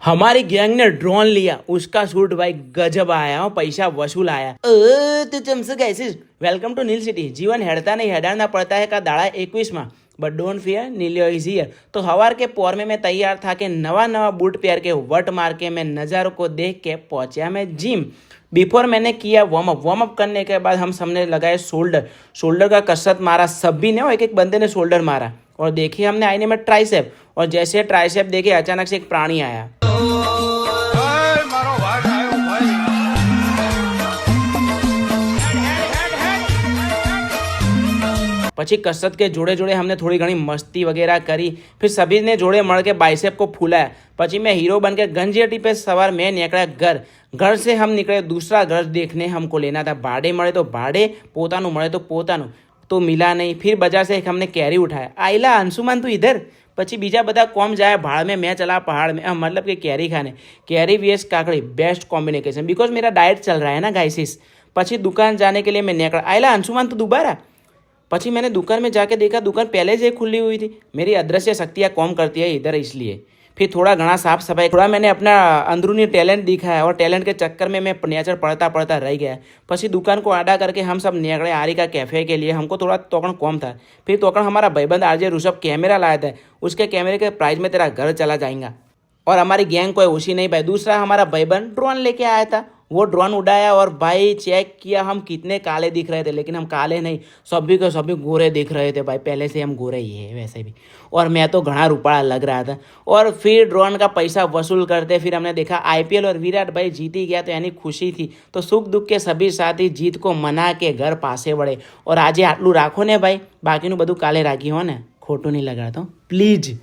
हमारी गैंग ने ड्रोन लिया, उसका शूट भाई गजब आया हो, पैसा वसूल आया। तो चमसे guys, welcome to Neel city. જીવન હેડતા નહીં હેડાના પડતા है का दाड़ा 21 बट डोंट फियर, नीलियो इज हियर। तो हवार के पोर में मैं तैयार था कि नवा नवा बूट पहन के वट मार के मैं नज़ारों को देख के पहुंचा मैं जिम। बिफोर मैंने किया वार्म अप करने के बाद हम सबने लगाए शोल्डर का कसरत मारा, सभी ने, एक एक बंदे ने शोल्डर मारा। और देखिए हमने आईने में ट्राइसेप, और जैसे ट्राइसेप देखे अचानक से एक प्राणी आया। પછી कसरत के जोड़े जोड़े हमने थोड़ी घनी मस्ती वगैरह करी। फिर सभी ने जोड़े मड़ के बाइसेप को फूलाया। પછી मैं हीरो बन के गंजेटी पे सवार मैं निकला घर से हम निकले दूसरा घर देखने। हमको लेना था भाड़े, મળે तो भाड़े, પોતાનું મળે तो પોતાનું, तो मिला नहीं। फिर बाजार से एक हमने कैरी उठाया। आइला अंशुमान तू इधर। પછી બીજા બધા કોમ જાય भाड़ में, मैं चला पहाड़ में, मतलब कि कैरी खाने। कैरी वीएस काकड़ी बेस्ट कॉम्बिनेशन, बिकॉज मेरा डाइट चल रहा है ना गाइसिस। પછી दुकान जाने के लिए मैं निकला। आइला अंशुमान तू दोबारा। પછી मैंने दुकान में जाके देखा दुकान पहले से खुली हुई थी। मेरी अदृश्य शक्तियाँ कॉम करती है इधर, इसलिए। फिर थोड़ा घना साफ सफाई, थोड़ा मैंने अपना अंदरूनी टैलेंट दिखाया, और टैलेंट के चक्कर में मैं नेचर पढ़ता रह गया। પછી दुकान को आड़ा करके हम सब निकले आरिका कैफ़े के लिए। हमको थोड़ा तोकड़ कम था। फिर तोकड़ हमारा भाईबंद आरजे ऋषभ कैमरा लाया था। उसके कैमरे के प्राइस में तेरा घर चला जाएगा। और हमारी गैंग कोई उसी नहीं भाई, दूसरा हमारा भाईबंद ड्रोन लेके आया था। वो ड्रोन उड़ाया और भाई चेक किया हम कितने काले दिख रहे थे, लेकिन हम काले नहीं, सभी को सभी गोरे दिख रहे थे भाई। पहले से हम गोरे ही है वैसे भी, और मैं तो घना रुपड़ा लग रहा था। और फिर ड्रोन का पैसा वसूल करते फिर हमने देखा आईपीएल और विराट भाई जीत ही गया, तो यानी खुशी थी। तो सुख दुख के सभी साथी जीत को मना के घर पासे वड़े। और આજે આટલું રાખો ને ભાઈ, બાકીનું બધું કાલે રાખી હો ને, ખોટું નહીં લગાડતો પ્લીઝ।